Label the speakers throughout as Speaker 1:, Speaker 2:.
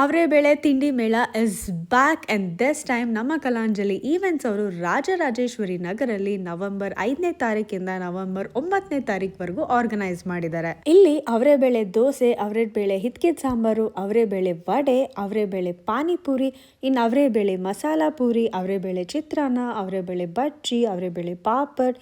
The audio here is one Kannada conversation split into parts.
Speaker 1: ಅವರೆಬೇಳೆ ತಿಂಡಿ ಮೇಳ is back and this time ನಮ್ಮ ಕಲಾಂಜಲಿ ಈವೆಂಟ್ಸ್ ಅವರು ರಾಜರಾಜೇಶ್ವರಿ ನಗರಲ್ಲಿ ನವೆಂಬರ್ 5ನೇ ತಾರೀಕಿಂದ ನವೆಂಬರ್ 9ನೇ ತಾರೀಕುವರೆಗೂ ಆರ್ಗನೈಸ್ ಮಾಡಿದ್ದಾರೆ. ಇಲ್ಲಿ ಅವರೆಬೇಳೆ ದೋಸೆ, ಅವರೆಬೇಳೆ ಹಿತ್ಕಿದ ಸಾಂಬಾರು, ಅವರೆಬೇಳೆ ವಡೆ, ಅವರೆಬೇಳೆ ಪಾನಿಪುರಿ, ಇನ್ನು ಅವರೆಬೇಳೆ ಮಸಾಲಾ ಪೂರಿ, ಅವರೆಬೇಳೆ ಚಿತ್ರಾನ್ನ, ಅವರೆಬೇಳೆ ಬಜ್ಜಿ, ಅವರೆಬೇಳೆ ಪಾಪಡ್,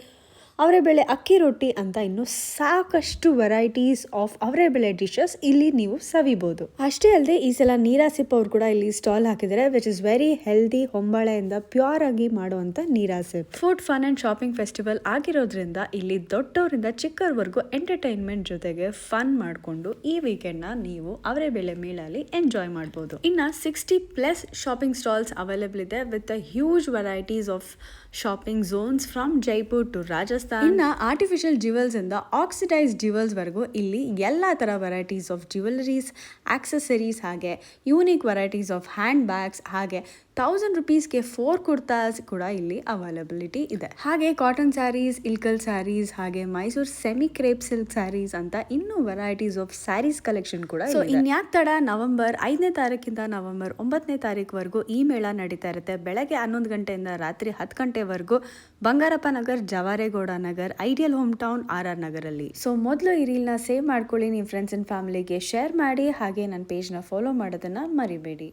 Speaker 1: ಅವರೆಬೇಳೆ ಅಕ್ಕಿ ರೊಟ್ಟಿ ಅಂತ ಇನ್ನು ಸಾಕಷ್ಟು ವೆರೈಟೀಸ್ ಆಫ್ ಅವರೆಬೇಳೆ ಡಿಶಸ್ ಇಲ್ಲಿ ನೀವು ಸವಿಬಹುದು. ಅಷ್ಟೇ ಅಲ್ಲದೆ ಈ ಸಲ ನೀರಾಸಿಪ್ ಅವ್ರು ಕೂಡ ಇಲ್ಲಿ ಸ್ಟಾಲ್ ಹಾಕಿದ್ದಾರೆ, ವಿಚ್ ಇಸ್ ವೆರಿ ಹೆಲ್ದಿ. ಹೊಂಬಾಳೆಯಿಂದ ಪ್ಯೂರ್ ಆಗಿ ಮಾಡುವಂತ ನೀರಾಸಿಪ್. Food fun and shopping festival ಆಗಿರೋದ್ರಿಂದ ಇಲ್ಲಿ ದೊಡ್ಡವರಿಂದ ಚಿಕ್ಕವರೆಗೂ ಎಂಟರ್ಟೈನ್ಮೆಂಟ್ ಜೊತೆಗೆ ಫನ್ ಮಾಡಿಕೊಂಡು ಈ ವೀಕೆಂಡ್ ನ ನೀವು ಅವರೆಬೇಳೆ ಮೇಳಲ್ಲಿ ಎಂಜಾಯ್ ಮಾಡಬಹುದು. ಇನ್ನ 60+ ಶಾಪಿಂಗ್ ಸ್ಟಾಲ್ಸ್ ಅವೈಲೇಬಲ್ ಇದೆ with huge varieties of shopping zones from Jaipur to Rajasthan. ಇನ್ನು ಆರ್ಟಿಫಿಷಿಯಲ್ ಜ್ಯುವೆಲ್ಸ್ ಇಂದ ಆಕ್ಸಿಡೈಸ್ಡ್ ಜ್ಯುವೆಲ್ಸ್ ವರೆಗೂ ಇಲ್ಲಿ ಎಲ್ಲಾ ತರ ವೆರೈಟೀಸ್ ಆಫ್ ಜ್ಯುವೆಲರೀಸ್, ಆಕ್ಸೆಸರೀಸ್, ಹಾಗೆ unique varieties of hand bags, ಹಾಗೆ 1000 rupeesಗೆ 4 ಕುರ್ತಾಸ್ ಕೂಡ ಇಲ್ಲಿ ಅವೈಲಬಿಲಿಟಿ ಇದೆ. ಹಾಗೆ ಕಾಟನ್ ಸ್ಯಾರೀಸ್, ಇಲ್ಕಲ್ ಸ್ಯಾರೀಸ್, ಹಾಗೆ Mysuru semi crepe silk sarees ಅಂತ ಇನ್ನೂ ವೆರೈಟೀಸ್ ಆಫ್ ಸ್ಯಾರೀಸ್ ಕಲೆಕ್ಷನ್ ಕೂಡ ಇದೆ. ಇನ್ಯಾಕ್ ತಡ, ನವೆಂಬರ್ 5ನೇ ತಾರೀಕಿಂದ ನವೆಂಬರ್ 9ನೇ ತಾರೀಕುವರೆಗೂ ಈ ಮೇಳ ನಡೀತಾ ಇರುತ್ತೆ. ಬೆಳಗ್ಗೆ 11 ಗಂಟೆಯಿಂದ ರಾತ್ರಿ 10 ಗಂಟೆವರೆಗೂ Bangarappa Nagar, Javaregowda Nagar, ideal home town, RR ನಗರಲ್ಲಿ. ಸೊ ಮೊದಲು ಈ ರೀಲ್ನ ಸೇವ್ ಮಾಡ್ಕೊಳ್ಳಿ, ನಿಮ್ಮ ಫ್ರೆಂಡ್ಸ್ ಅಂಡ್ ಫ್ಯಾಮಿಲಿಗೆ ಶೇರ್ ಮಾಡಿ, ಹಾಗೆ ನನ್ನ ಪೇಜ್ನ ಫಾಲೋ ಮಾಡೋದನ್ನ ಮರಿಬೇಡಿ.